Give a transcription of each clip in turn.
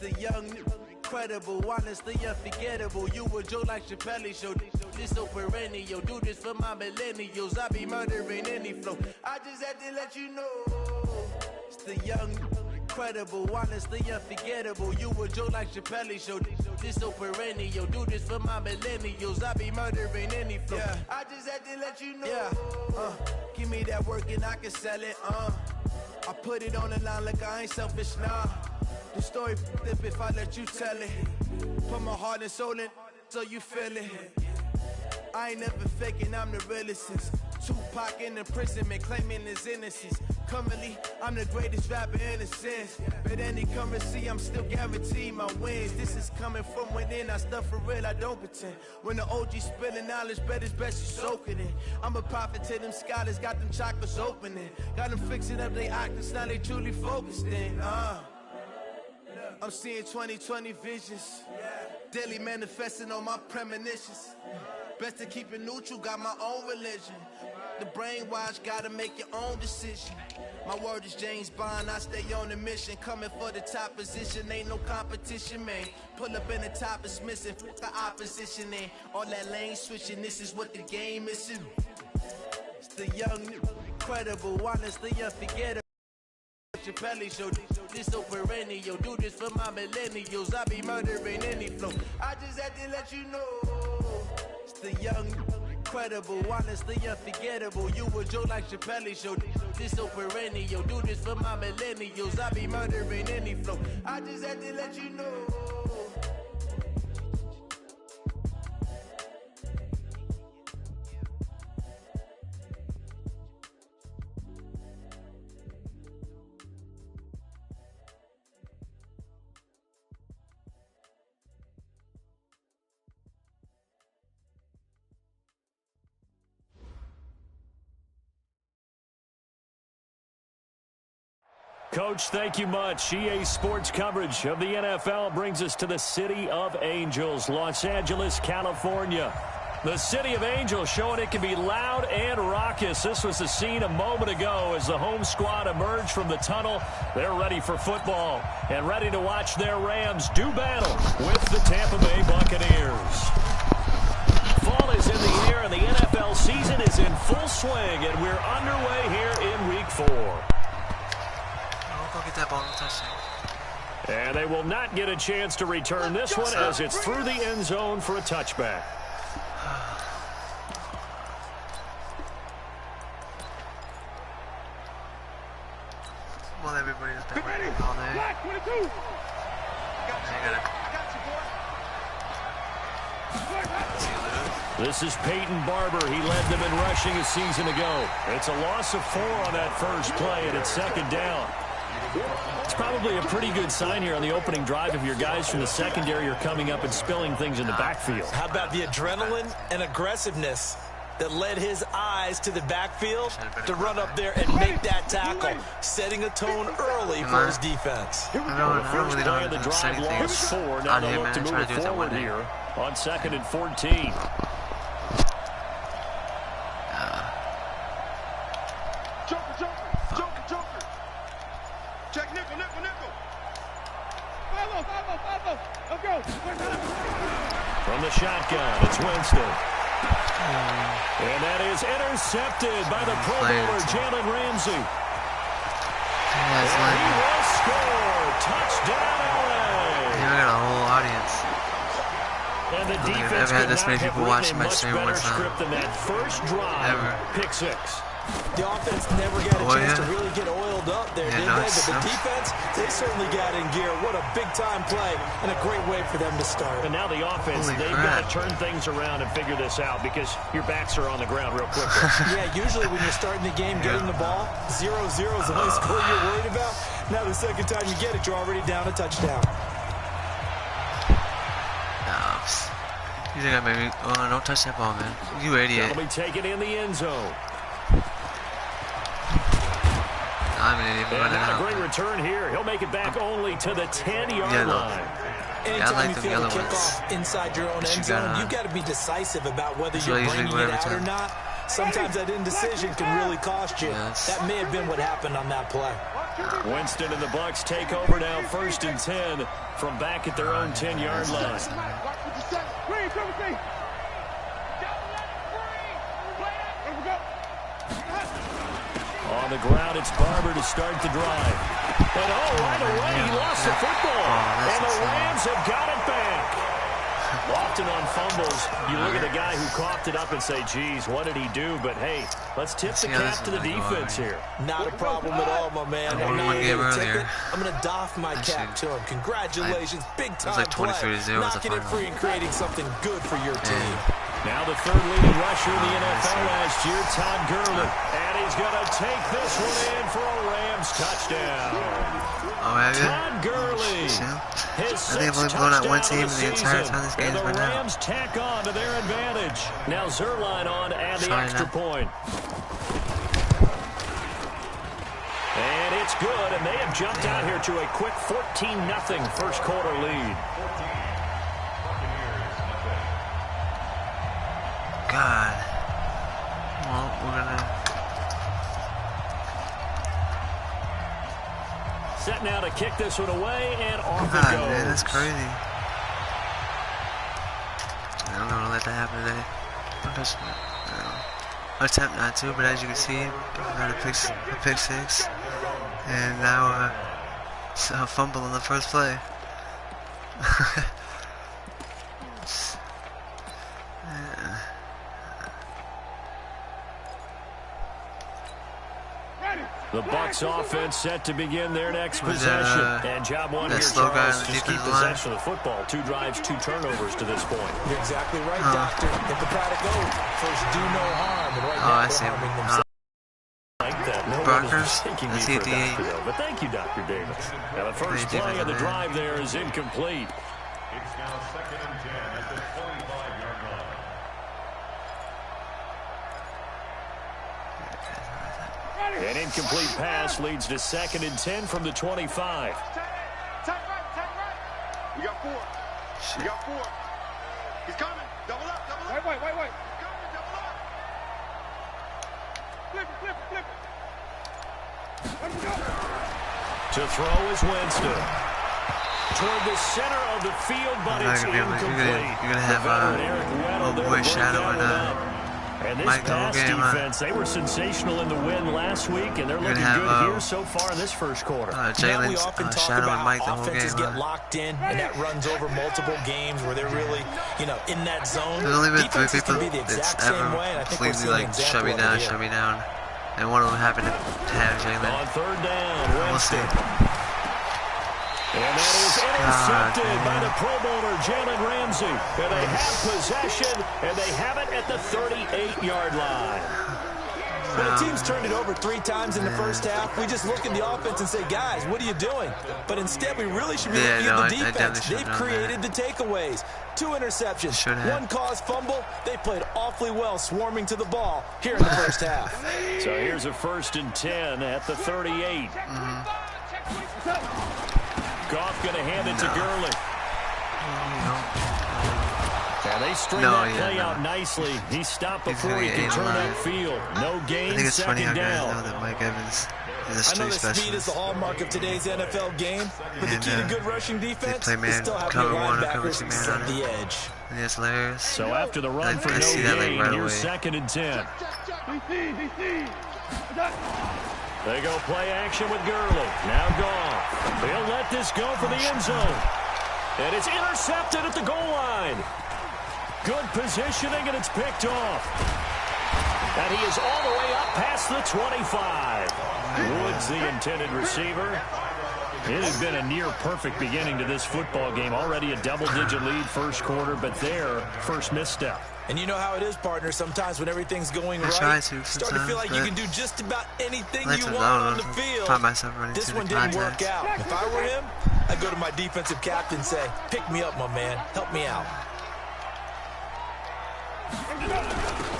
the young, incredible, honestly unforgettable. You a joke like Chappelle show. This so perennial. Do this for my millennials. I be murdering any flow. I just had to let you know. It's the young, incredible, honestly unforgettable. You a joke like Chappelle show. This so perennial. Do this for my millennials. I be murdering any flow. Yeah. I just had to let you know. Yeah. Give me that work and I can sell it. I put it on the line like I ain't selfish, nah. The story flip if I let you tell it. Put my heart and soul in so you feel it. I ain't never faking, I'm the realest since Tupac in imprisonment, claiming his innocence. Currently, I'm the greatest rapper in a sense. But any currency, I'm still guaranteed my wins. This is coming from within, I stuff for real, I don't pretend. When the OG spilling knowledge, bet it's best you soak it in. I'm a prophet to them scholars, got them chakras opening. Got them fixing up they octaves, now they truly focused in. I'm seeing 2020 visions. Daily manifesting on my premonitions. Best to keep it neutral, got my own religion. The brainwash, gotta make your own decision. My word is James Bond, I stay on a mission. Coming for the top position, ain't no competition, man. Pull up in the top is missing, fuck the opposition, and all that lane switching, this is what the game is. It's the young, incredible, honestly unforgettable. Chappelle show, this so perennial. Do this for my millennials. I be murdering any flow. I just had to let you know. It's the young, incredible, honestly unforgettable. You a joke like Chappelle show. This so perennial. Do this for my millennials. I be murdering any flow. I just had to let you know. Coach, thank you much. EA Sports coverage of the NFL brings us to the City of Angels, Los Angeles, California. The City of Angels showing it can be loud and raucous. This was the scene a moment ago as the home squad emerged from the tunnel. They're ready for football and ready to watch their Rams do battle with the Tampa Bay Buccaneers. Fall is in the air and the NFL season is in full swing, and we're underway here in Week 4. And they will not get a chance to return this one as it's through the end zone for a touchback. Well, everybody's been waiting all day. This is Peyton Barber. He led them in rushing a season ago. It's a loss of 4 on that first play, and it's second down. It's probably a pretty good sign here on the opening drive if your guys from the secondary are coming up and spilling things in the backfield. How about the adrenaline and aggressiveness that led his eyes to the backfield to run up there and make that tackle, setting a tone early for his defense. The first play of the drive lost 4. Now they look to move forward here on 2nd and 14. From the shotgun, it's Winston. And that is intercepted by the Pro Bowler, Jalen Ramsey. And he will score. Touchdown, LA. You got a whole audience. And the defense I've never had this many people watching my much stream better one time. script than that first drive. Pick 6. The offense never got a chance to really get oiled up there, did they? But the defense, they certainly got in gear. What a big-time play and a great way for them to start. And now the offense, they've got to turn things around and figure this out because your backs are on the ground real quickly. Yeah, usually when you're starting the game getting the ball, 0-0 is the only score you're worried about. Now the second time you get it, you're already down a touchdown. You think I maybe... Oh, don't touch that ball, man. You idiot. That'll be taken in the end zone. I'm an idiot. And not a great return here. He'll make it back only to the 10-yard line. Anytime you feel the kickoff inside your own end zone, you've got to be decisive about whether you're bringing it out or not. Sometimes that indecision can really cost you. That may have been what happened on that play. Winston and the Bucs take over now, 1st and 10 from back at their own 10-yard line. On the ground, it's Barber to start the drive. And right away, he lost the football. And the Rams have got it back. Often on fumbles, you look at the guy who coughed it up and say, geez, what did he do? But, hey, let's tip the cap to the defense here. Not a problem at all, my man. I'm going to doff my cap to him. Congratulations, big-time play. Knocking it free and creating something good for your team. Now the 3rd leading rusher in the NFL last year, Todd Gurley. And he's going to take this one in for a Rams touchdown. Todd Gurley. I think I've only blown out one team in the entire time this game has been out. The Rams tack on to their advantage. Now Zerline on to add the extra point. And it's good, and they have jumped out here to a quick 14-0 first quarter lead. God. Well, we're gonna... Set now to kick this one away, and off it goes. Man, that's crazy. I don't know, let that happen today. I attempt not to, but as you can see, I got a pick 6. And now a fumble on the first play. The Bucs offense set to begin their next possession. And job one here, Charles, just keep possession of the football. 2 drives, 2 turnovers to this point. You're exactly right, Doctor. Hippocratic oath. First, do no harm. And right now, they're harming themselves. Like that. No one is thanking me for that, but thank you, Dr. Davis. Now, the first play of the drive there is incomplete. It's now 2nd and 10 at the 25-yard line. An incomplete pass leads to 2nd and 10 from the 25. Take right. We got 4. We got 4. He's coming. Double up. Wait. He's coming. Double up. Flip it. Let him go. To throw is Winston. Toward the center of the field, but it's incomplete. You're going to have boy Shadow and this pass defense, they were sensational in the win last week, and they're looking good here so far in this first quarter. Jalen, we often talk Shadow about and Mike the whole offenses game. Get locked in, and that runs over multiple games where they're really, in that zone. There's only been 3 people that's ever completely shut me down. And one of them happened to have Jalen. On 3rd down, we'll see. And that is intercepted by the Pro Bowler, Jalen Ramsey. And they have possession, and they have it at the 38-yard line. When the team's turned it over 3 times in the first half, we just look at the offense and say, guys, what are you doing? But instead, we really should be looking at the defense. They've created the takeaways. 2 interceptions, 1 caused fumble. They played awfully well swarming to the ball here in the first half. So here's a 1st and 10 at the 38. Goff going to hand it to Gurley. And they string that play out nicely. He stopped before he could turn upfield. No gain, I think it's funny how 2nd guys down. know that Mike Evans is a I street know that speed is specialist. the hallmark of today's NFL game, but the key to good rushing defense They play is still having your cover 1 or cover linebackers 2 man set on the it. edge. And that's hilarious. So after the run for I no see that, gain, right here's away. 2nd and 10. They go play action with Gurley. Now Goff. They'll let this go for the end zone. And it's intercepted at the goal line. Good positioning, and it's picked off. And he is all the way up past the 25. Woods, the intended receiver. It has been a near-perfect beginning to this football game. Already a double-digit lead first quarter, but their first misstep. And you know how it is, partner. Sometimes when everything's going right, start to feel like you can do just about anything you want on the field. This one didn't work out. If I were him, I'd go to my defensive captain and say, pick me up, my man. Help me out.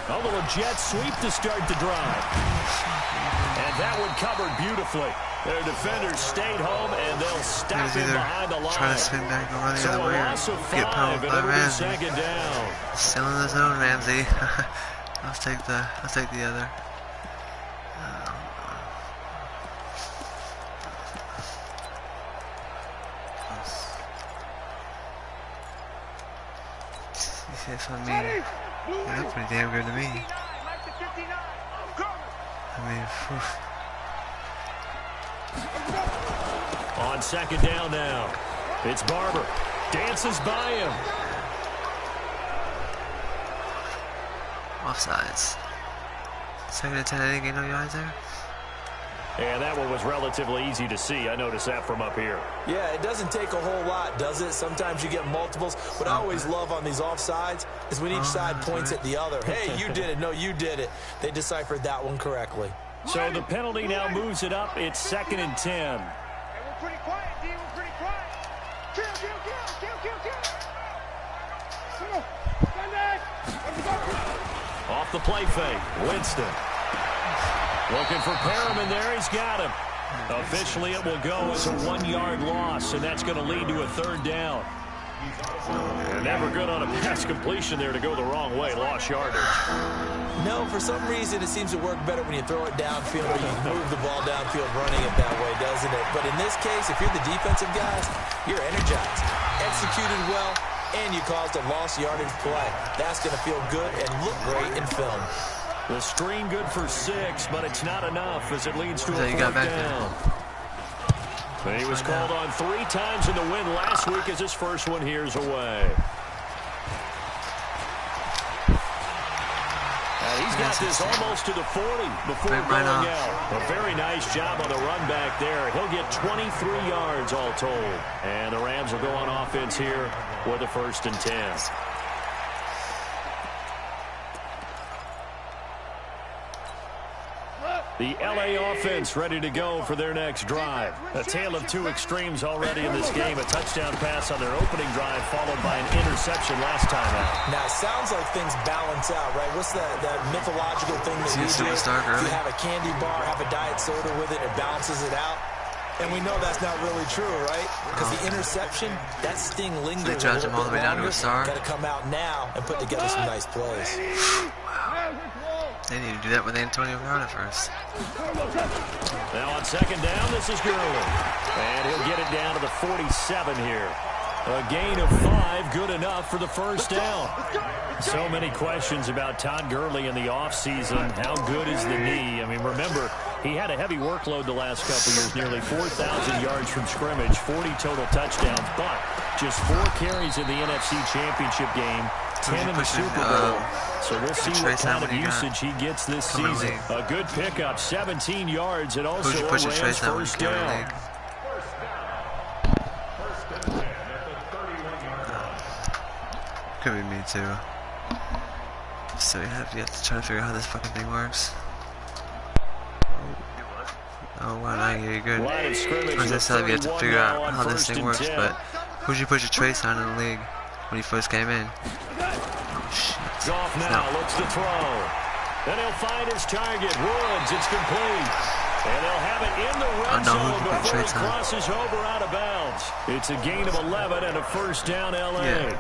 A little jet sweep to start the drive. And that one covered beautifully. Their defenders stayed home, and they'll stop him behind the line. Trying to spin back and run the other way. Get powered by Ramsey. 2nd down. Still in the zone, Ramsey. I'll take the other. That's what I mean. They look pretty damn good to me. I mean, On second down now, it's Barber. Dances by him. Offsides. Second and 10, I didn't get no yards there. And that one was relatively easy to see. I noticed that from up here. Yeah, it doesn't take a whole lot, does it? Sometimes you get multiples. What I always love on these offsides is when each side points at the other. Hey, you did it. No, you did it. They deciphered that one correctly. So the penalty now moves it up. It's second and 10. Hey, we're pretty quiet, D. We're pretty quiet. Kill. Come on. Stand back. Off the play fake, Winston. Looking for Perriman there. He's got him. Officially, it will go as a 1-yard loss, and that's going to lead to a third down. Never good on a pass completion there to go the wrong way. Lost yardage. No, for some reason, it seems to work better when you throw it downfield or you move the ball downfield running it that way, doesn't it? But in this case, if you're the defensive guys, you're energized, executed well, and you caused a lost yardage play. That's going to feel good and look great in film. The screen good for 6, but it's not enough as it leads to a fourth down. And he was called on 3 times in the win last week as his first one here's away. And he's got this almost to the 40 before going out. A very nice job on the run back there. He'll get 23 yards all told. And the Rams will go on offense here with a 1st and 10. The LA offense ready to go for their next drive. A tale of 2 extremes already in this game. A touchdown pass on their opening drive followed by an interception last time out. Now, it sounds like things balance out, right? What's that mythological thing that we do? If you have a candy bar, have a diet soda with it, it balances it out. And we know that's not really true, right? Because the interception, that sting lingers. They judge him all the way down to a star. Got to come out now and put together some nice plays. They need to do that with Antonio Brown at first. Now on second down, this is Gurley. And he'll get it down to the 47 here. A gain of 5, good enough for the first down. So many questions about Todd Gurley in the offseason. How good is the knee? I mean, remember, he had a heavy workload the last couple years, nearly 4,000 yards from scrimmage, 40 total touchdowns, but just 4 carries in the NFC Championship game, 10 in the Super Bowl. So we'll see what kind of usage he gets this season. A good pickup, 17 yards, and also a Rams first down. Could be me too. So we have yet to try to figure out how this fucking thing works. Oh wow, now you're good. As I said, we have to figure out how this thing works, but who'd you put your trace on in the league when you first came in? Oh shit. Goff now looks to throw. Then he'll find his target. Woods, it's complete. And they'll have it in the red zone before he crosses over out of bounds. It's a gain of 11 and a first down LA. Yeah.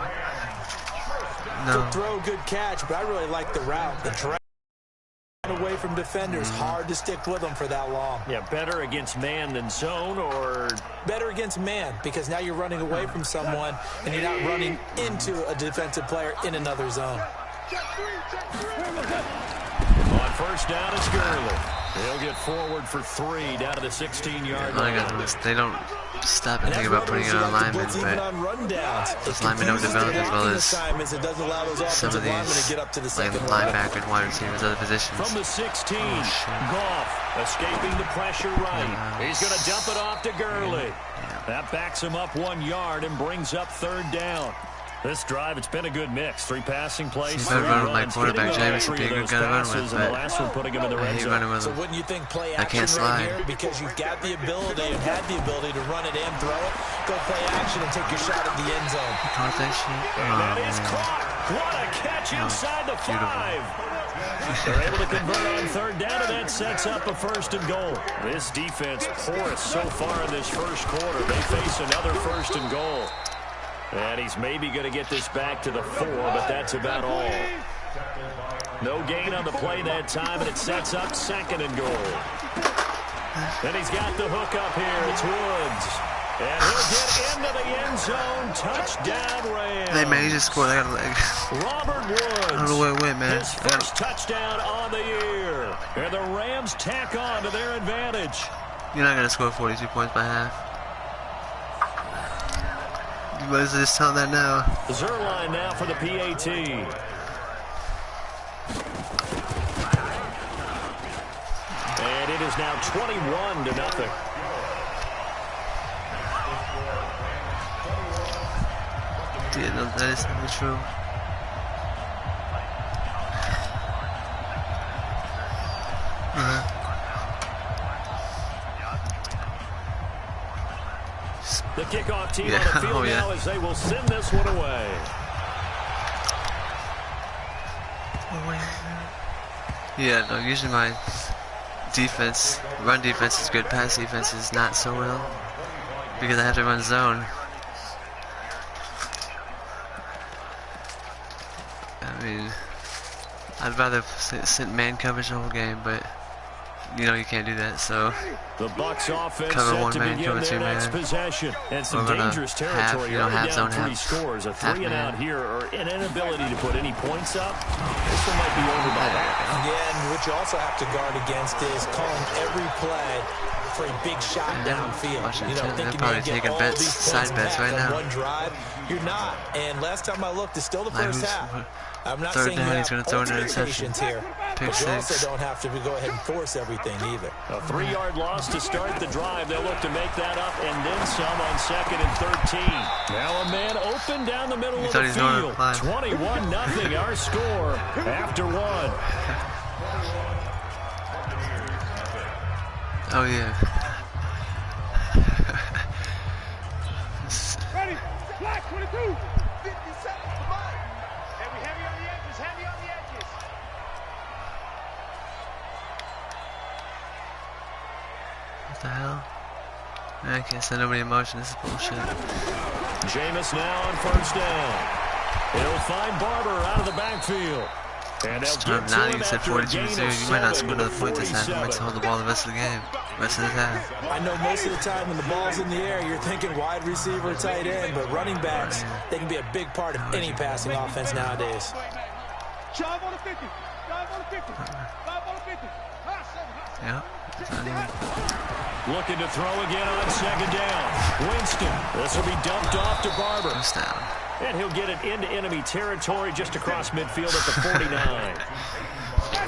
Good throw, good catch, but I really like the route. The drag away from defenders, hard to stick with them for that long. Yeah, better against man than zone, or better against man, because now you're running away from someone and you're not running into a defensive player in another zone. On first down is Gurley. He'll get forward for 3 down to the 16-yard line. They don't stop and think about putting it on linemen, but those linemen don't develop as well as some of these linebackers and wide receivers, other positions. From the 16, Goff escaping the pressure right. He's going to dump it off to Gurley. That backs him up 1 yard and brings up third down. This drive, it's been a good mix. 3 passing plays, 3 runs. My quarterback, James, would be a good guy to run with, but the last one putting him in the red zone. So wouldn't you think play action right here? Because you've got the ability and had the ability to run it and throw it. Go play action and take your shot at the end zone. Caught that shit. And that is caught. What a catch inside the 5. They're able to convert on third down, and that sets up a first and goal. This defense porous so far in this first quarter. They face another first and goal. And he's maybe going to get this back to the 4, but that's about all. No gain on the play that time, and it sets up 2nd and goal. Then he's got the hook up here. It's Woods. And he'll get into the end zone. Touchdown, Rams. Hey, man, he just scored. I got a leg. Robert Woods. I don't know where it went, man. His first touchdown on the year. And the Rams tack on to their advantage. You're not going to score 42 points by half. You might as well just tell that now. Zerline now for the PAT. And it is now 21-0. Yeah, no, that is not true. The kickoff team on the field now as they will send this one away. Yeah, no, usually my defense, run defense is good, pass defense is not so well because I have to run zone. I mean, I'd rather sit man coverage the whole game, but you know you can't do that, so the Bucs offense cover one set to man, begin cover their two next man. possession. And some dangerous territory. Half down zone, 3 scores. A 3-and-out here, or an inability to put any points up. This one might be over by that. Again, what you also have to guard against is calling every play for a big shot downfield. You know, thinking probably you get taking all bets, these side points bets right back on now. one drive. You're not. And last time I looked, it's still the first half. I'm not Third saying you down, have he's gonna throw an ultimate interception. patience here, Pick but you also six. don't have to go ahead and force everything either. A 3-yard loss to start the drive. They'll look to make that up and then some on 2nd and 13. Now a man open down the middle of the field. 21-0 our score after 1. Oh yeah. Ready? Black 22. 50 seconds. Come on. Heavy on the edges. Heavy on the edges. What the hell? Man, I can't send nobody in motion. This is bullshit. Jameis now on 1st down. He'll find Barber out of the backfield. And they'll get to Now him you said after a gain 42-0. of You might not 7 score another to point this half. You might 47. hold the ball the rest of the game. Rest of the half. I know most of the time when the ball's in the air, you're thinking wide receiver, tight end, but running backs, they can be a big part of any passing offense nowadays. Drive on the 50. Drive on the 50. Drive on the 50. Yeah. Looking to throw again on 2nd down. Winston. This will be dumped off to Barber. First down. And he'll get it into enemy territory just across midfield at the 49.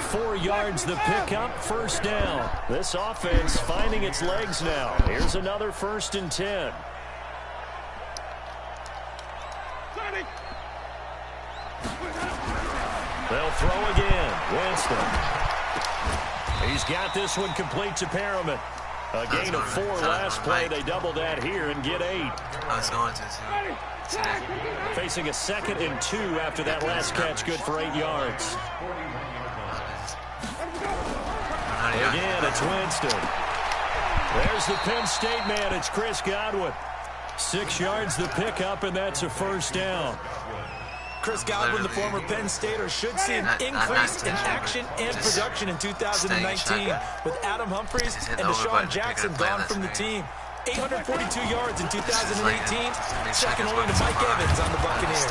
4 yards the pickup, 1st down. This offense finding its legs now. Here's another 1st and 10. They'll throw again. Winston. He's got this one complete to Perriman. A gain of 4 last play. They double that here and get 8. I was going to, too. Facing a 2nd and 2 after that last catch, good for 8 yards. Again, it's Winston. There's the Penn State man. It's Chris Godwin. 6 yards the pickup, and that's a 1st down. Chris Godwin, the former Penn Stater, should see an increase in action and production in 2019 with Adam Humphries and Deshaun Jackson gone from the team. 842 yards in 2018, second only to Mike Evans on the Buccaneers.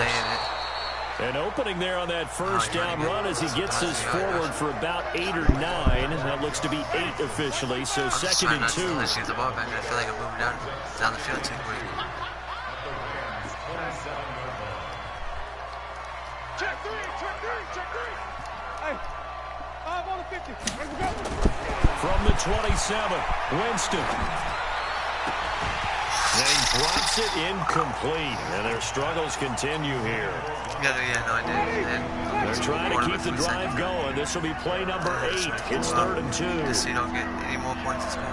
An opening there on that 1st down run as he gets this forward for about 8 or 9. That looks to be 8 officially, so 2nd and 2. I shoot the ball back. I feel like I'm moving down the field too quick. Check 3. Hey, 5 on the 50. Ready to go. From the 27, Winston. And he drops it incomplete, and their struggles continue here. Yeah, no, I did. They're trying to keep the drive going. This will be play number 8. It's 3rd and 2. Just so you don't get any more points to score.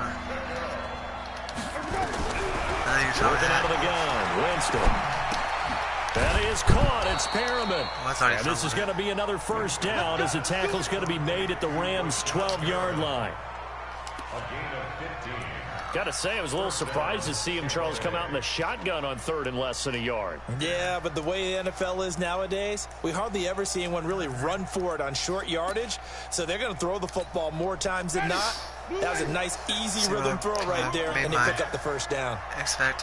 Working out of the gun, Winston. That is caught. It's Perriman. And this is going to be another 1st down as the tackle's going to be made at the Rams' 12-yard line. Got to say, I was a little surprised to see him, Charles, come out in the shotgun on 3rd and less than a yard. Yeah, but the way the NFL is nowadays, we hardly ever see anyone really run for it on short yardage. So they're going to throw the football more times than not. That was a nice, easy rhythm throw right there, and they pick up the first down.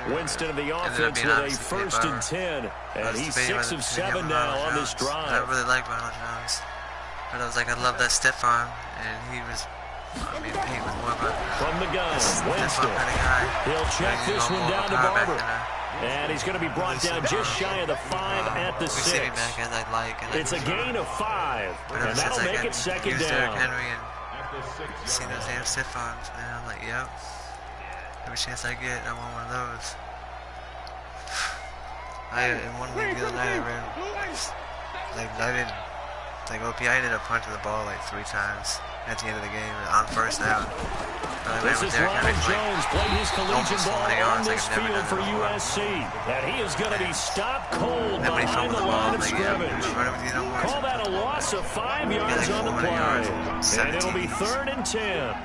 Winston of the offense with a 1st and 10, and he's 6 of 7 now on this drive. I really like Ronald Jones, but I was like, I love that stiff arm, and he was. I mean, Pete was more of a from the gun, Winston. Kind of guy. He'll check this one down to Barber. And he's going to be brought down just shy of the 5 at the 6. It's a gain of 5, and that'll make it 2nd down. Henry and seen those damn stiff arms, man. I'm like, yep. Every chance I get, I want one of those. In one league the other night, I ran, OPI ended up punting the ball like 3 times at the end of the game on 1st down. This is Ronald Jones, played his collegiate ball on this field for USC. And he is going to be stopped cold behind the line of scrimmage. Call that a loss of 5 yards on the play. And it'll be 3rd and 10.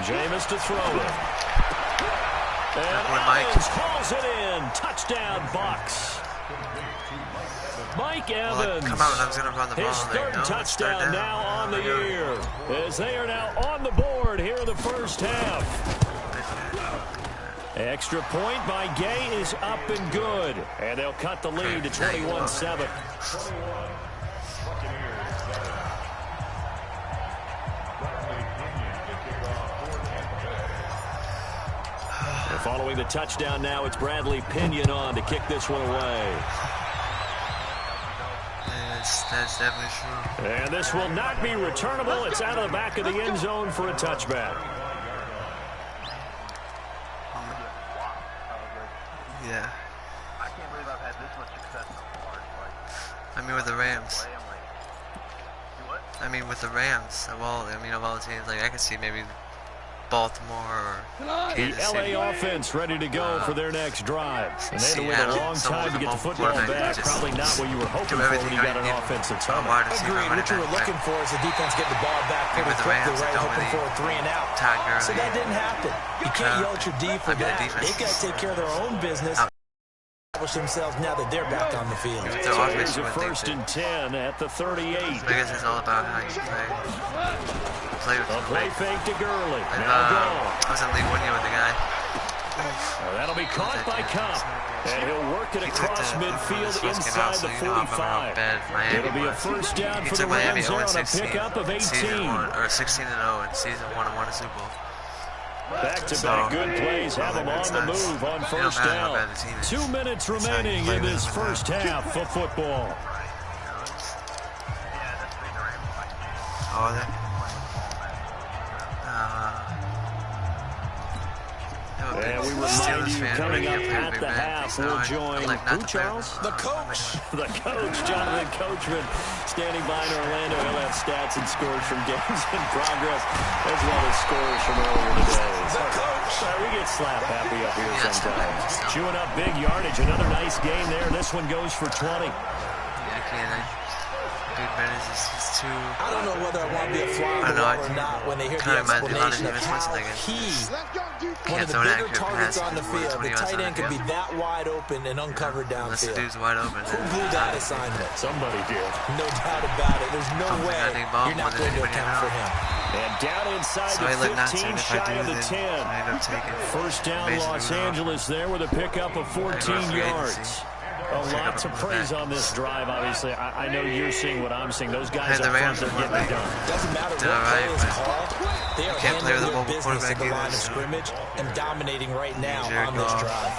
Jameis to throw it. And Evans calls it in. Touchdown, Bucs. Mike Evans, his 3rd touchdown now on the year, as they are now on the board here in the 1st half. Extra point by Gay is up and good, and they'll cut the lead to 21-7. Following the touchdown now, it's Bradley Pinion on to kick this one away. That's definitely true. And this will not be returnable. It's out of the back of the end zone for a touchback. Yeah. I can't believe I've had this much success so far. I mean, with the Rams. I mean, with the Rams, of all the teams, like I could see maybe Baltimore or Kansas City. The LA offense ready to go for their next drive. And they had to wait a long time to get the football back. Probably not what you were hoping for when you got an offense that's humming. Agreed. What you were looking for is the defense getting the ball back pretty quickly, right? Hoping for a 3 and out. So that didn't happen. You can't yell at your D for that. They've got to take care of their own business. Establish themselves now that they're back on the field. So here's a 1st and 10 at the 38. I guess it's all about how you play. A play fake to Gurley. Now gone. I was in league 1 year with the guy. That'll be caught by Cup. And he'll work it across midfield inside the 45. It'll be a 1st down for the Rams there on a pickup of 18. 16-0 in season 1 and won a Super Bowl. Back-to-back good plays have them on the move on 1st down. 2 minutes remaining in this 1st half of football. Oh, they? And we remind you, coming up at the half, we'll join who, Charles? The coach. The coach, Jonathan Coachman, standing by in Orlando. He'll have stats and scores from games in progress, as well as scores from earlier today. The coach. We get slap happy up here sometimes. Chewing up big yardage. Another nice game there. This one goes for 20. I don't know whether I want to be a fly on the wall or not when they hear the explanation of how he, one of the bigger targets on the field, the tight end could be that wide open and uncovered downfield. Who blew that assignment? Somebody did. No doubt about it. There's no way you're not going to account for him. And down inside the 15, shy of the 10. 1st down, Los Angeles there with a pickup of 14 yards. A lot to praise on this drive, obviously. I know you're seeing what I'm seeing. Those guys up front are getting it done. Doesn't matter what play is called. They are handling their business at the line of scrimmage and dominating right now on this drive.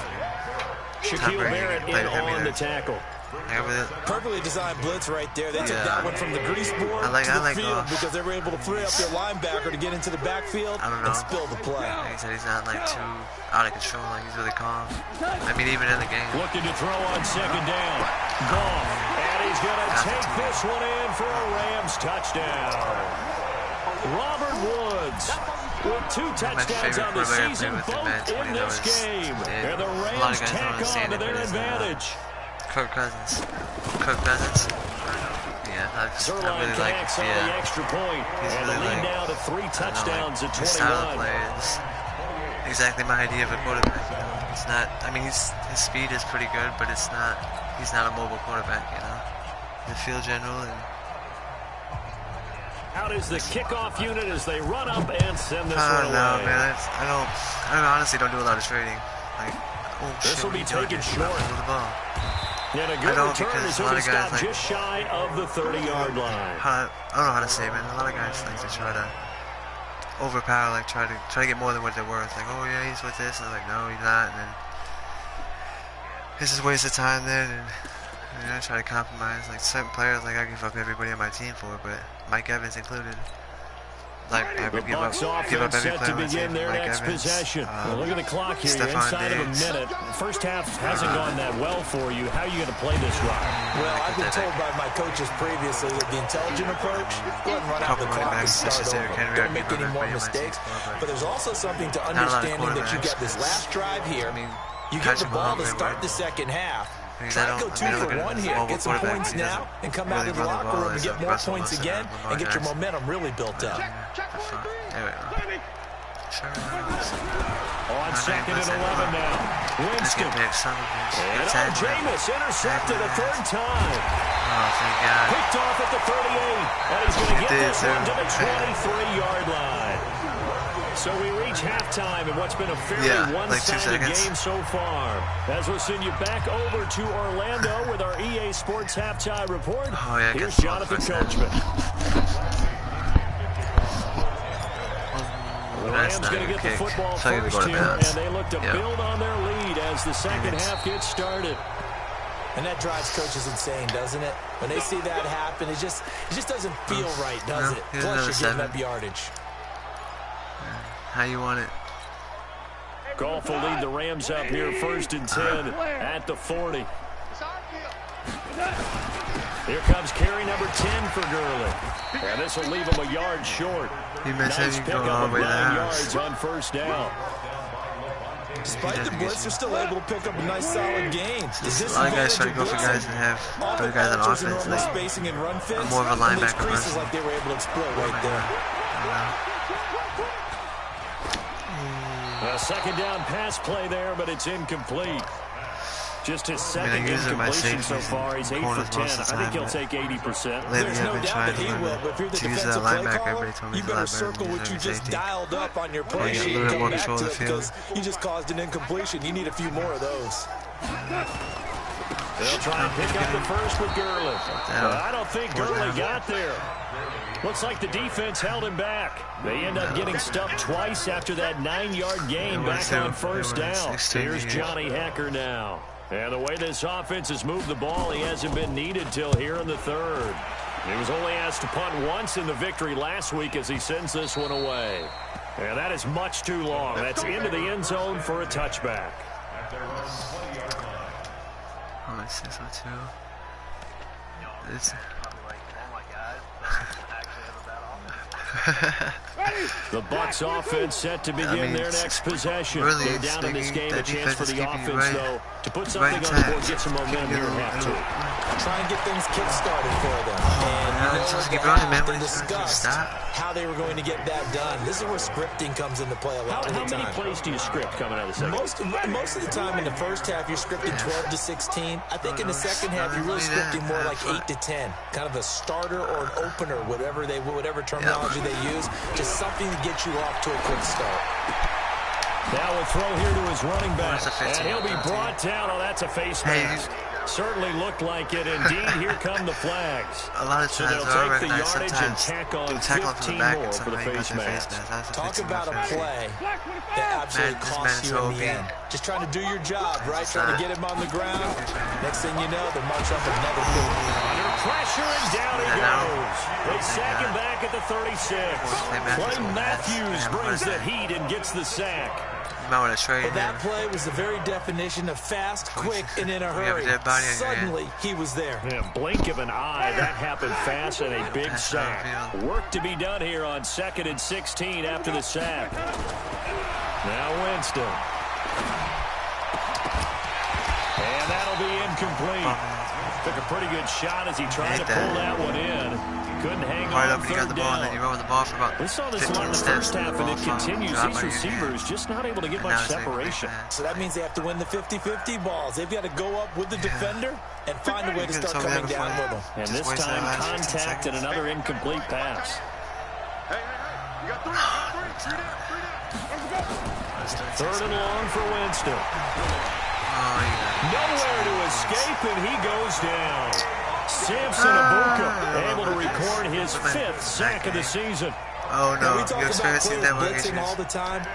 Shaquille Barrett in on the tackle. Perfectly designed blitz right there. They took that one from the grease board to the field because they were able to free up their linebacker to get into the backfield and spill the play. Like I said, he's not like too out of control. Like he's really calm. I mean, even in the game. Looking to throw on 2nd down. Goff, and he's going to take this one in for a Rams touchdown. Robert Woods with 2 touchdowns on the season, both in this game. And the Rams tack on to their advantage. Kirk Cousins. Yeah, I really like the extra point, and the lead now to 3 touchdowns at 21. His style of play is exactly my idea of a quarterback. You know? It's not. I mean, his speed is pretty good, but it's not he's not a mobile quarterback, you know. The field general and. Out is the kickoff unit as they run up and send this one away. No, man, I honestly don't do a lot of trading. Like, this will be taken short. The ball. And a good return as he'll be stopped just shy of the 30-yard line. I don't know how to say it, man. A lot of guys like to try to overpower, like try to get more than what they're worth. Like, oh yeah, he's with this, and I'm like, no, he's not. And then it's just a waste of time there. And you know, try to compromise. Like certain players, like I can fuck everybody on my team for, but Mike Evans included. Like I would give up every player on my team. Mike Evans. Possession. Well, look at the clock here. You're inside of a minute. First half hasn't gone that well for you. How are you going to play this drive? Well, I've been told by my coaches previously that the intelligent approach, go ahead and run out the clock and start over. Don't make any more mistakes. But there's also something to understanding that you get this last drive here. You get the ball to start the second half. Try to go 2 for 1 here. Get some points now and come out of the locker room and get more points again and get your momentum really built up. On second and 11 now. Winston. And Jameis intercepted a third time. Oh, thank God. Picked off at the 38. And he's going to get this one to the 23-yard line. So we reach halftime in what's been a fairly one-sided game so far. As we'll send you back over to Orlando with our EA Sports Halftime Report. Here's Jonathan Coachman. The Rams going to get the football first here, and they look to build on their lead as the second half gets started. And that drives coaches insane, doesn't it? When they see that happen, it just doesn't feel right, does it? Plus, you're giving up yardage. How you want it? Goff will lead the Rams up here first and 10 at the 40. Here comes carry number 10 for Gurley. And this will leave him a yard short. Nice pickup of 9 yards on first down. Despite the blitz, they're still able to pick up a nice solid gain. A lot of guys try to go for guys that have other guys on offense. Like, I'm more of a linebacker person. Like they were able to exploit right there. A second down pass play there, but it's incomplete. Just his second incompletion so far. He's 8 for 10. I think he'll take 80%. There's no doubt that he will, but if you're the defensive play caller, you better circle what you just dialed up on your play sheet and come back to it because you just caused an incompletion. You need a few more of those. They'll try and pick up the first with Gurley. I don't think Gurley got there. Looks like the defense held him back. They end up getting stuffed twice after that 9-yard gain back on first down. Here's Johnny Hacker now. And the way this offense has moved the ball, he hasn't been needed till here in the third. He was only asked to punt once in the victory last week as he sends this one away. And that is much too long. That's into the end zone for a touchback. Oh, it's 602. It's... The Bucs offense set to begin their next possession. Really, they're down in this game. A chance for the offense, though, to put something on the board, get some momentum here in half two. Try and get things kick-started for them. And they discussed how they were going to get that done. This is where scripting comes into play a lot of the time. How many plays do you script coming out of the second? Most of the time in the first half, you're scripting 12 to 16. I think in the second half, you're really scripting more like 8 to 10. Kind of a starter or an opener, whatever terminology they use. Just something to get you off to a quick start. Now we'll throw here to his running back. And he'll be brought down. Oh, that's a face mask. Certainly looked like it. Indeed, here come the flags. A lot of times, so they'll take the yardage and tack on 15 more for the face mask. Talk about a play that absolutely costs you in the end. Just trying to do your job, right? Trying to get him on the ground. Next thing you know, they march up another move. Under pressure, and down he goes. They sack him back at the 36. Clay Matthews brings the heat and gets the sack. Well, that play was the very definition of fast, quick, and in a hurry. Suddenly, he was there. Yeah, blink of an eye, that happened fast and a big sack. Work to be done here on 2nd and 16 after the sack. Now Winston. And that'll be incomplete. Took a pretty good shot as he tried to pull that one in. Couldn't hang right on up when you got the ball, and then you run with the ball for about 15 steps. We saw this a lot in the first half, and it continues. These receivers just not able to get much separation. So that means they have to win the 50-50 balls. They've got to go up with the defender and find a way to start coming down with them. And this time, contact and another incomplete pass. Hey, you got three. Third and long for Winston. Nowhere to escape, and he goes down. Samson Bucs able to record his 5th sack of the season. Oh no, we talk you're experiencing about network players blitzing issues. all the time.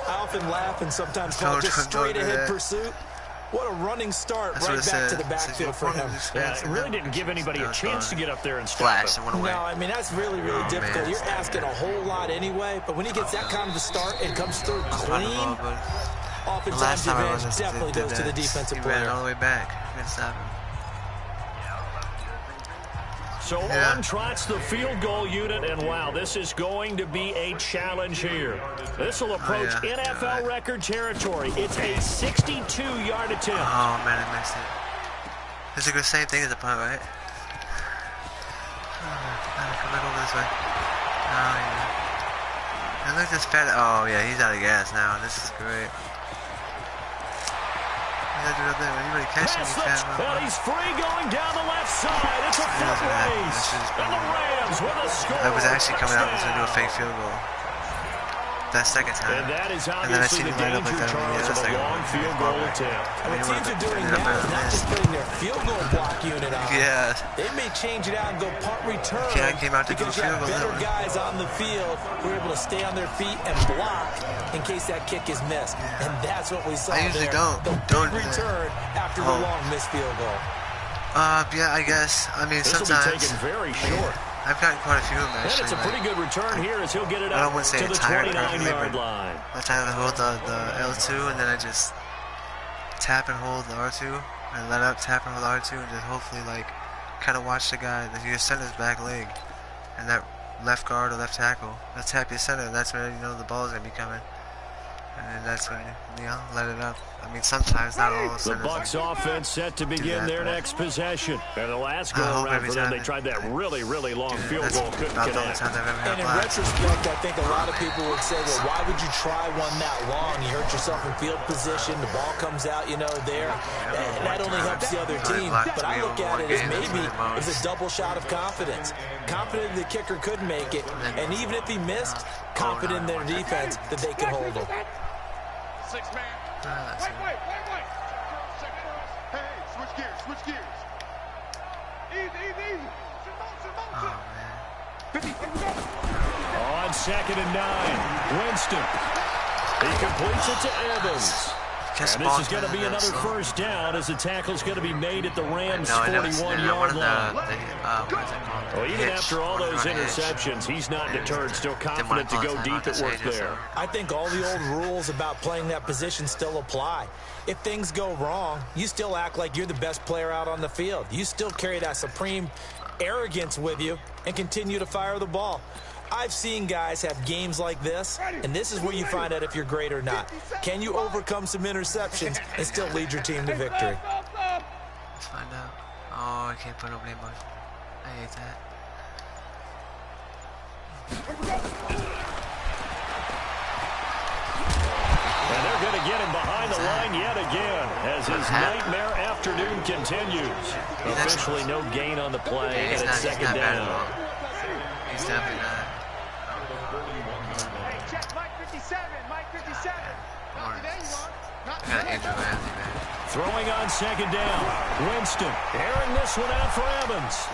I often laugh and sometimes call it just straight ahead pursuit. What a running start right back to the backfield for him. Yeah, it really didn't give anybody a chance to get up there and stop it. No, I mean, that's really difficult. You're asking a whole lot anyway, but when he gets that kind of a start and comes through clean, oftentimes the advantage definitely goes to the defensive player. He ran all the way back. Couldn't stop him. So on trots the field goal unit, and wow, this is going to be a challenge here. This will approach NFL record territory. It's a 62-yard attempt. Oh man, I missed it. This is the same thing as the punt, right? Come back over this way. Oh yeah. And look at this fat. Oh yeah, he's out of gas now. This is great. And he's free going down the left side. It's a foot race. And the Rams with a score. I was actually coming out to do a fake field goal. That second time. And that is then I obviously seen the him line up danger like that. charge of a long field goal attempt. And what teams are doing now is not just putting their field goal block unit on. Yeah. They may change it out and go punt return. I came out to do because you field have goal. better guys on the field who are able to stay on their feet and block in case that kick is missed. And that's what we saw I usually there. don't big return after the long missed field goal. Yeah, I guess. I mean, This sometimes. will be taken very short. I've gotten quite a few of them, And actually. it's a pretty good return here as he'll get it I up wouldn't say to the tired 29-yard line. I try to hold the L2, and then I just tap and hold the R2, and let up, tap and hold R2, and just hopefully, like, kind of watch the guy that you send his back leg, and that left guard or left tackle. Let's tap your center, and that's when you know the ball is going to be coming. And then that's when, let it up. I mean, sometimes, not all. The Bucs offense set to begin their next possession. And the last go-around for them, they tried that really, really long field goal. Couldn't connect. And in retrospect, I think a lot of people would say, well, why would you try one that long? You hurt yourself in field position. The ball comes out, there. And that only helps the other team. But I look at it as maybe it's a double shot of confidence. Confident the kicker could make it. And even if he missed, confident in their defense that they can hold him. 6-man. Wait. Hey, switch gears. Easy. On 2nd and 9, Winston. He completes it to Evans. And this is going to be another first down as the tackle's going to be made at the Rams' 41-yard line. Well, even after all those interceptions, he's not deterred, still confident to go deep at work there. I think all the old rules about playing that position still apply. If things go wrong, you still act like you're the best player out on the field. You still carry that supreme arrogance with you and continue to fire the ball. I've seen guys have games like this, and this is where you find out if you're great or not. Can you overcome some interceptions and still lead your team to victory? Let's find out. Oh, I can't put up anymore. I hate that. And they're going to get him behind the line yet again as his nightmare afternoon continues. Officially no gain on the play, and it's 2nd down. He's definitely not. Throwing on 2nd down. Winston airing this one out for Evans.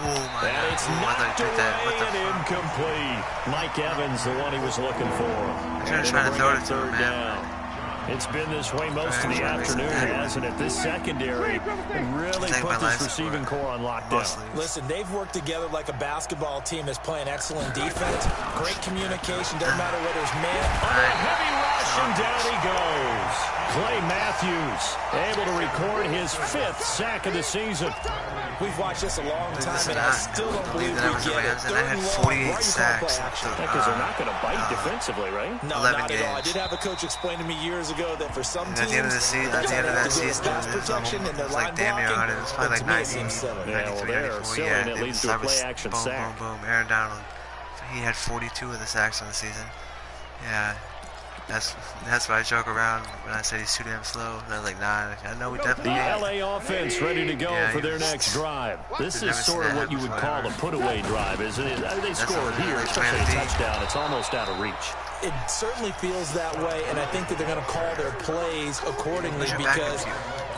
And it's knocked away and incomplete. Mike Evans, the one he was looking for. Trying to throw it to him, man. It's been this way most of the afternoon, hasn't it? This secondary really put this receiving core on lockdown. Listen, they've worked together like a basketball team that's playing excellent defense. Great communication, doesn't matter whether it's man. Under a heavy rush, and down he goes. Clay Matthews able to record his 5th sack of the season. We've watched this a long time, and I still don't believe we get it. And I had 48 sacks. Because they're not going to bite defensively, right? No, 11 not games. at all. I did have a coach explain to me years ago that for some teams, at the end of the season, at the end of that season, it was like damn near 100. It was probably like 90, 93, 94. Yeah, and it leads to a play-action sack. Boom, boom. Aaron Donald. He had 42 of the sacks on the season. Yeah. That's why I joke around when I say he's too damn slow. And I was like, nah, I know we definitely The LA offense ready to go for their next drive. This is sort of what you would call a put-away drive, isn't it? They score here, especially a touchdown. It's almost out of reach. It certainly feels that way, and I think that they're going to call their plays accordingly because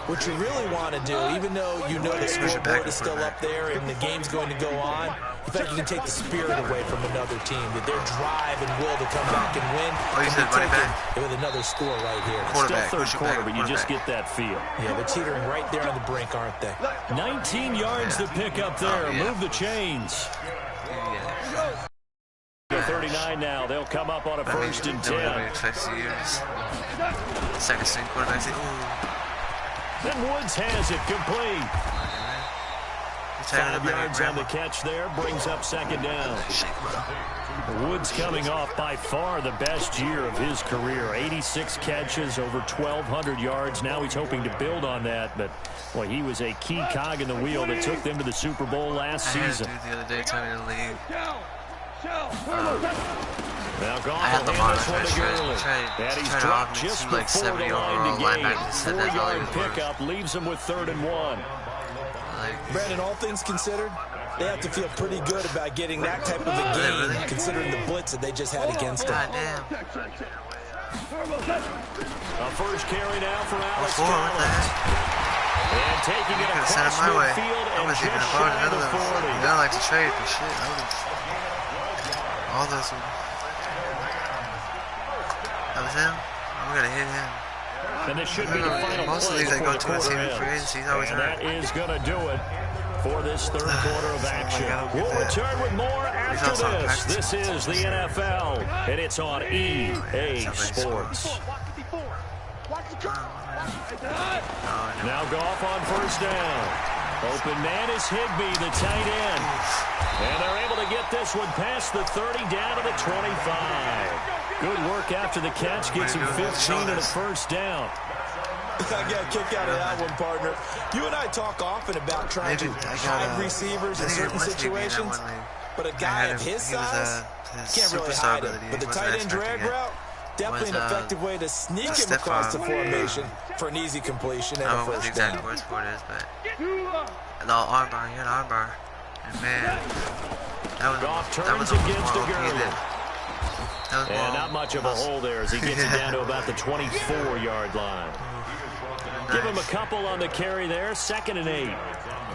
what you really want to do, even though you know the scoreboard is still up there and the game's going to go on, in fact, you can take the spirit away from another team, that their drive and will to come back and win can be taken with another score right here. Still third quarter, but you just get that feel. Yeah, they're teetering right there on the brink, aren't they? 19 yards to pick up there. Move the chains. 39 now. They'll come up on a first and 10. Second string quarterback. Then Woods has it complete. 5 yards on the catch there, brings up second down. Woods coming off by far the best year of his career. 86 catches, over 1,200 yards. Now he's hoping to build on that, but boy, he was a key cog in the wheel that took them to the Super Bowl last season. The other day, telling me to leave. Now Goff will hand this one to Gurley. And he's dropped just before the line to gain. 4-yard pickup leaves him with 3rd and 1. Brandon, all things considered, they have to feel pretty good about getting that type of a game, considering the blitz that they just had against them. A first carry now for Alex Collins. And taking it across midfield and just shy of the 40. I don't like to trade, but shit, all those. That was him? I'm gonna hit him. And this should be the final most of these I go to a team in free agency. Always hurt. That is going to do it for this third quarter of action. We'll return with more after this. This is the NFL, and it's on EA Sports. Now Goff on first down. Open man is Higbee, the tight end. And they're able to get this one past the 30 down to the 25. Good work after the catch. Gets him 15 and a first down. I got a kick out of that one, partner. You and I talk often about trying to hide receivers in certain situations, but a guy of his size can't really hide him. But the tight end drag route, definitely an effective way to sneak him across the formation for an easy completion and a first down. I don't know what the exact words for it is, but the armbar, he had an armbar. And man, Goff turns against Gurley. And not much of a hole there as he gets it down to about the 24-yard line. Give him a couple on the carry there, 2nd and 8.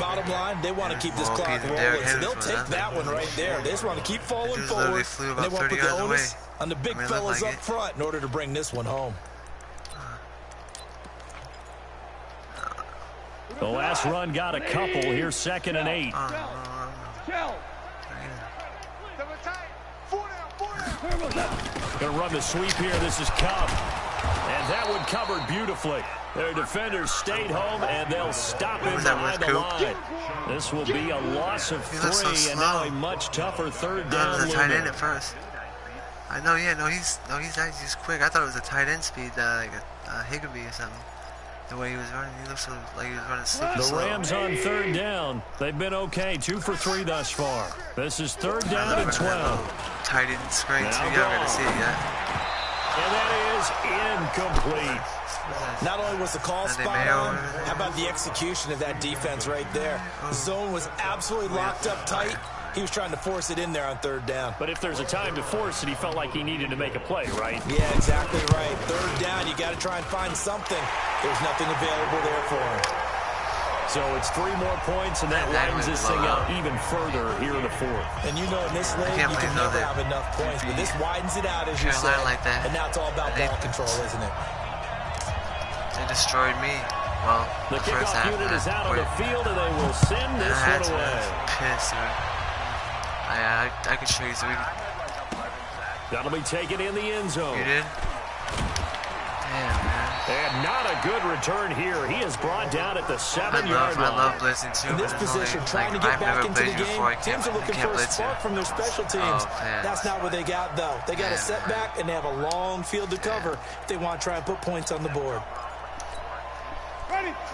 Bottom line, they want to keep this clock rolling, so they'll take that one right there. They just want to keep falling forward, and they want to put the onus on the big fellas up front in order to bring this one home. The last run got a couple. Here's 2nd and 8. Going to run the sweep here. This is Cup. And that one covered beautifully. Their defenders stayed home, and they'll stop him behind the line. This will be a loss of 3, and now a much tougher third down. He was a tight end at first. I know, yeah, he's quick. I thought it was a tight end speed, like a Higbee or something. The way he was running, he looked like he was running super slow. The Rams on 3rd down. They've been okay, 2 for 3 thus far. This is 3rd down and 12. Tight end screen, too young to see it yet. And that is incomplete. Not only was the call spot on, how about the execution of that defense right there? The zone was absolutely locked up tight. He was trying to force it in there on 3rd down. But if there's a time to force it, he felt like he needed to make a play, right? Yeah, exactly right. 3rd down, you got to try and find something. There's nothing available there for him. So it's 3 more points, and that widens this thing out even further here in the 4th. And you know in this league, you can never have enough points, but this widens it out, as you said. And now it's all about ball control, isn't it? They destroyed me. Well, the kickoff unit is out on the field, and they will send this one away. Pissed, I could show you 3. That'll be taken in the end zone. You did? And not a good return here. He is brought down at the 7-yard line. I love blitzing too. In this position, trying to get back into the game, teams are looking for a spark from their special teams. That's not what they got, though. They got a setback, and they have a long field to cover if they want to try and put points on the board.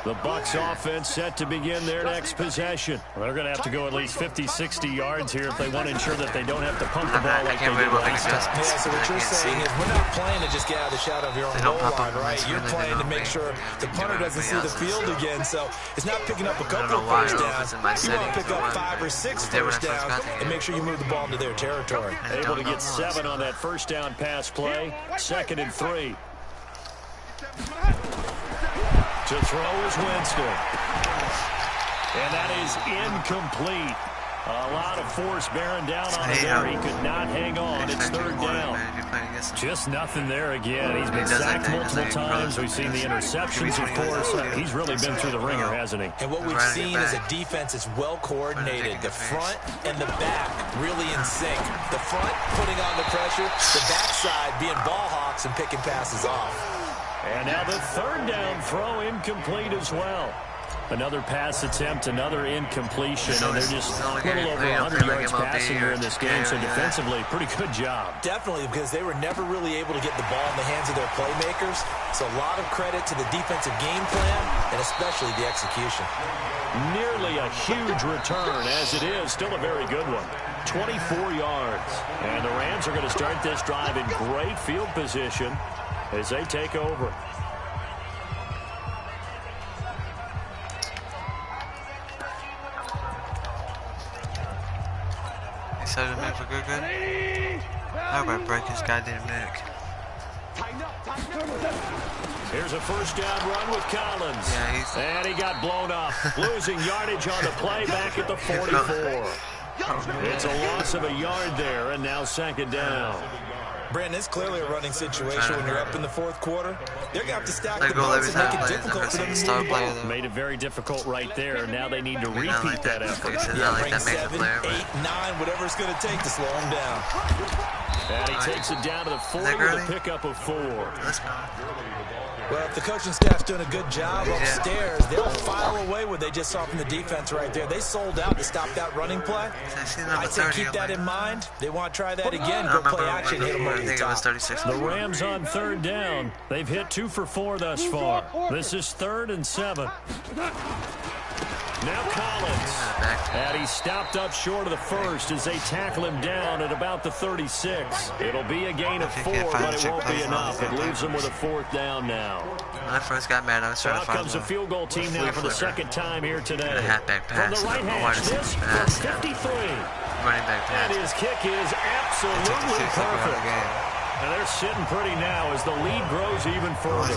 The Bucs offense set to begin their next possession. They're going to have to go at least 50, 60 yards here if they want to ensure that they don't have to pump the ball like they did last time. Yeah, so what you're saying is we're not playing to just get out of the shadow of your own goal line, right? You're playing to make sure the punter doesn't see the field again. So it's not picking up a couple of first downs. You want to pick up 5 or 6 first downs and make sure you move the ball into their territory. Able to get 7 on that first down pass play. 2nd and 3. To throw is Winston. And that is incomplete. A lot of force bearing down on him there. He could not hang on. It's 3rd down. Just nothing there again. He's been sacked multiple times. We've seen the interceptions, of course. He's really been through the ringer, hasn't he? And what we've seen is a defense that's well coordinated. The front and the back really in sync. The front putting on the pressure. The backside being ball hawks and picking passes off. And now the 3rd down throw incomplete as well. Another pass attempt, another incompletion, and they're just a little over 100 yards passing here in this game, so defensively, pretty good job. Definitely, because they were never really able to get the ball in the hands of their playmakers, so a lot of credit to the defensive game plan, and especially the execution. Nearly a huge return, as it is, still a very good one. 24 yards, and the Rams are going to start this drive in great field position as they take over. Excited to make for good. How about break his goddamn neck? Here's a first down run with Collins. Yeah, and he got blown up. Losing yardage on the play back at the 44. It's a loss of a yard there, and now 2nd down. Brandon, it's clearly a running situation when you're up in the 4th quarter. They're going to have to stack the box and make it difficult for them to move the ball. Made it very difficult right there. Now they need to repeat that effort. Yeah, bring 7, 8, 9, whatever it's going to take to slow him down. And he takes it down to the 40 with a pickup of 4. Let's go. Well, if the coaching staff's doing a good job upstairs, they'll file away what they just saw from the defense right there. They sold out to stop that running play. I'd say keep that in mind. They want to try that again. Go play action, hit them over the top. The Rams on 3rd down. They've hit 2 for 4 thus far. This is 3rd and 7. Now Collins. And he stopped up short of the first as they tackle him down at about the 36. It'll be a gain of 4, but it won't be enough. It leaves them with a 4th down now. When I first got mad, I was trying to find comes the field goal team now for the 2nd time here today. Halfback pass. From the right hash, this from 53. Running back pass. And his kick is absolutely perfect. And they're sitting pretty now as the lead grows even further.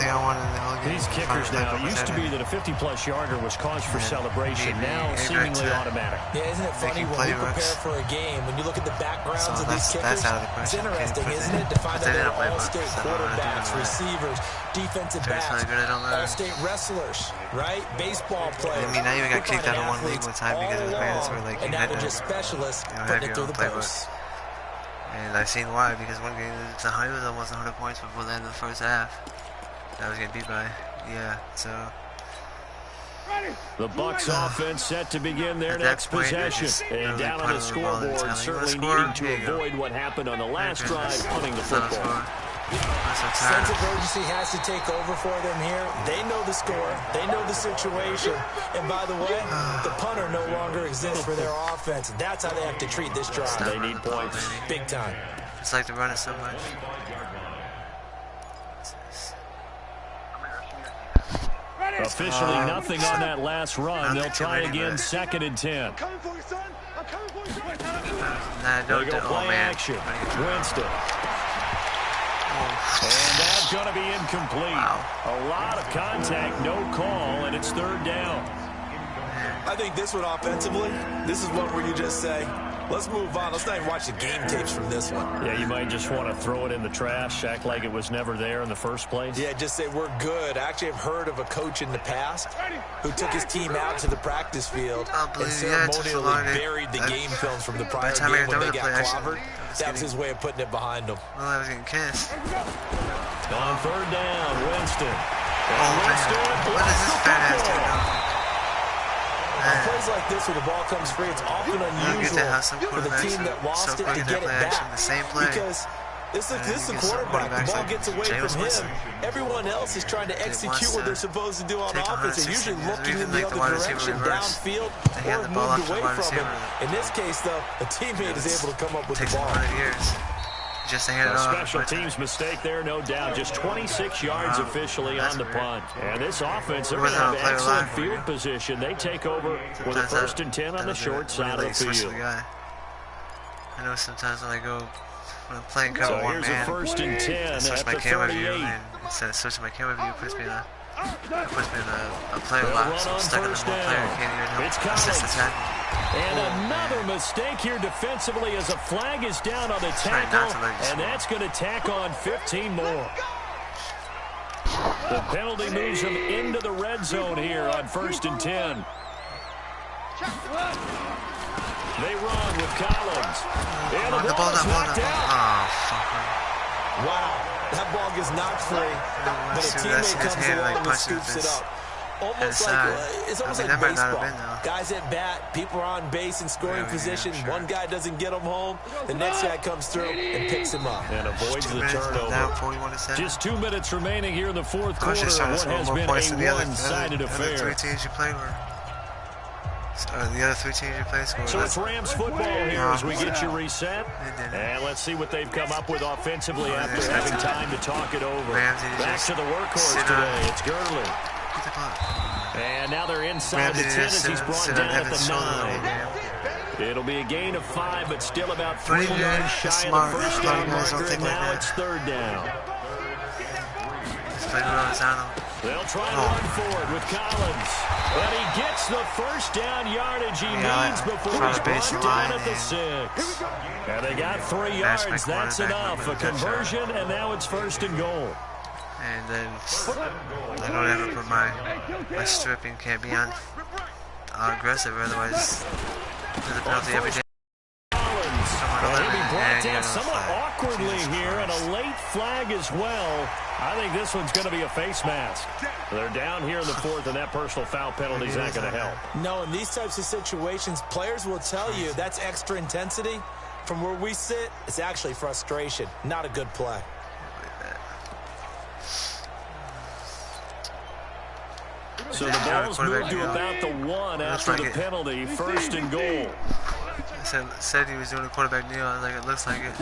These kickers now, it used to be that a 50-plus yarder was cause for celebration. Now seemingly automatic. Yeah, isn't it funny when we prepare for a game, when you look at the backgrounds of these kickers, it's interesting, isn't it, to find out they're all-state quarterbacks, receivers, defensive backs, all-state wrestlers, right? Baseball players. I mean, I even got kicked out of one league one time because it was mandatory. Like, and now they're just specialists putting it through the posts. And I've seen why, because one game it was almost 100 points before the end of the first half. I was getting beat by, so. The Bucs offense set to begin their next possession. And down on the scoreboard, certainly needing to avoid what happened on the last drive, punting the football. Sense of urgency has to take over for them here. They know the score. They know the situation. And by the way, the punter no longer exists for their offense. That's how they have to treat this drive. They need points. Big time. It's like they're running so much. Officially nothing on that last run. They'll try again, 2nd and 10. They go play action. Winston. And that's going to be incomplete. A lot of contact, no call, and it's 3rd down. I think this one offensively, this is one where you just say, let's move on. Let's not even watch the game tapes from this one. Yeah, you might just want to throw it in the trash, act like it was never there in the first place. Yeah, just say we're good. I actually have heard of a coach in the past who took his team out to the practice field and ceremonially buried the game films from the prior game when they got clobbered. That was his way of putting it behind them. Well, I was getting kissed. On third down, Winston. What is this fat ass doing now? On plays like this where the ball comes free, it's often unusual for the team that lost it to get it back. Because this is the quarterback. The ball gets away from him. Everyone else is trying to execute what they're supposed to do on offense. They're usually looking in the other direction, downfield, or moved away from him. In this case, though, a teammate is able to come up with the ball. Just to hand it off. Special teams mistake there, no doubt. Just 26 yards officially on the punt. And this offense, they're going to have excellent field position. They take over with a 1st and 10 on the short side of the field. I know sometimes when I'm playing cover one man, here's a 1st and 10 switch my camera view, and instead of switching my camera view, it puts me in a player lock, so I'm stuck in the one player. I can't even help assist the tackle. And another mistake here defensively as a flag is down on the tackle, and that's going to tack on 15 more. The penalty moves him into the red zone here on 1st and 10. They run with Collins. And the ball is knocked out. Oh, fuck. Wow, that ball gets knocked free, but a teammate comes along and scoops it up. Almost like it's almost like baseball. Guys at bat, people are on base in scoring position. One guy doesn't get him home, the next guy comes through and picks him up and avoids the turnover. Just 2 minutes remaining here in the fourth quarter of what has been a one-sided affair. The other 3 teams you played scored. So it's Rams football here as we get you reset. And let's see what they've come up with offensively after having time to talk it over. Back to the workhorse today. It's Gurley. And now they're inside the 10 as he's brought down at the 9. It'll be a gain of 5, but still about 3 yards shy of the first down marker, and now it's 3rd down. They'll try to run forward with Collins. But he gets the first down yardage he needs before he's brought down at the 6. And they got 3 yards. That's enough. A conversion, and now it's 1st and goal. And then I don't ever put my stripping can't be on aggressive, otherwise there's a penalty every day. He'll be brought down somewhat awkwardly here, and a late flag as well. I think this one's going to be a face mask. They're down here in the 4th, and that personal foul penalty is not going to help. No, in these types of situations, players will tell you that's extra intensity. From where we sit, it's actually frustration, not a good play. So the ball's moved to about the 1 after the penalty. 1st and goal. Said he was doing a quarterback kneel. I was like, it looks like it.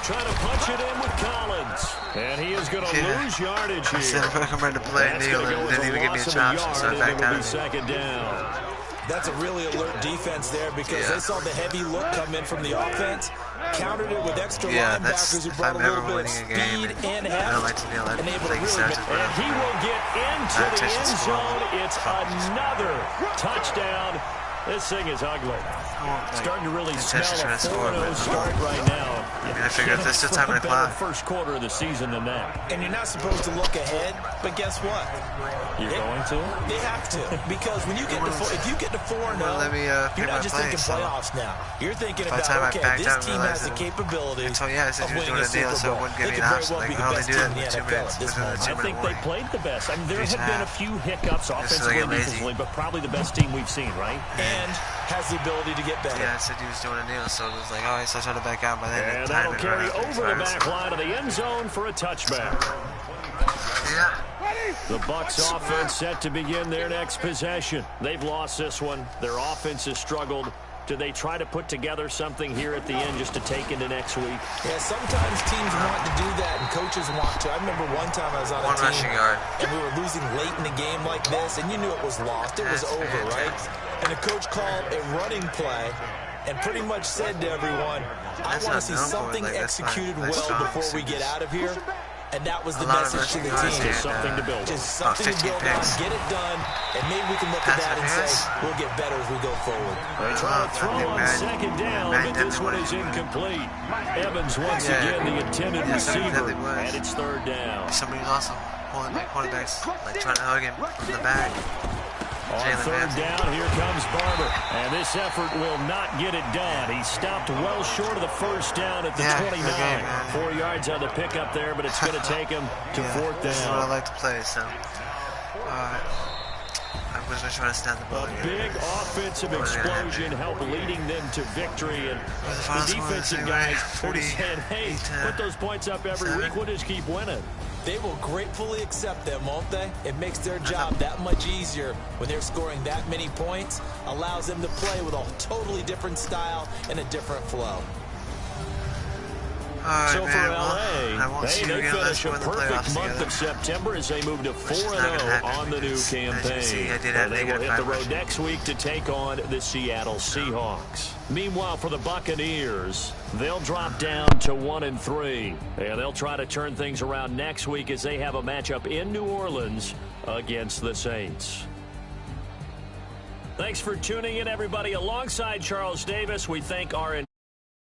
Trying to punch it in with Collins. And he is going to lose yardage here. I said, if I come ready to play a kneel, and didn't even give me a chop, so I backed out. 2nd down. That's a really alert defense there because they saw the heavy look come in from the offense, countered it with extra linebackers who brought a little bit of speed and heft, and able to really make it. And he will get into the end zone. It's another touchdown. This thing is ugly. Starting to really smell a 4-0 start right now. I figured this is the time of the clock. First quarter of the season than that. And you're not supposed to look ahead, but guess what? You're going to? They have to, because when you get to if you get to 4-0, you're not just thinking playoffs now. You're thinking about, okay, this team has the capability of winning a Super Bowl. They could very well be the best team in the NFL at this moment. I think they played the best. I mean, there have been a few hiccups offensively and defensively, but probably the best team we've seen, right? And has the ability to get better. Yeah, I said he was doing a kneel, so it was like, all right, so I tried to back out by then. And that'll carry over the back line of the end zone for a touchback. Yeah. The Bucs offense set to begin their next possession. They've lost this one. Their offense has struggled. Do they try to put together something here at the end just to take into next week? Yeah, sometimes teams want to do that and coaches want to. I remember one time I was on a team and we were losing late in the game like this, and you knew it was lost. It was over, right? And the coach called a running play and pretty much said to everyone, I want to see something executed well before we get out of here. And that was the message to the team. Just something to build. Just something to build on, get it done, and maybe we can look at that and say, we'll get better as we go forward. They try to throw on 2nd down, but this one is incomplete. Evans once again the intended receiver, and it's 3rd down. Somebody was also holding my quarterbacks, like trying to hug him from the back. On third down, here comes Barber. And this effort will not get it done. He stopped well short of the first down at the 29. 4 yards on the pickup there, but it's going to take him to fourth down. This is what I like to play, so. I'm going to try to snap the ball. A big offensive explosion helped leading them to victory. And the defensive guys are saying, hey, put those points up every week. We'll just keep winning. They will gratefully accept them, won't they? It makes their job that much easier when they're scoring that many points. Allows them to play with a totally different style and a different flow. So for LA, they finish a perfect month of September as they move to 4-0 on the new campaign. And they will hit the road next week to take on the Seattle Seahawks. Meanwhile, for the Buccaneers, they'll drop down to 1-3. And they'll try to turn things around next week as they have a matchup in New Orleans against the Saints. Thanks for tuning in, everybody. Alongside Charles Davis, we thank our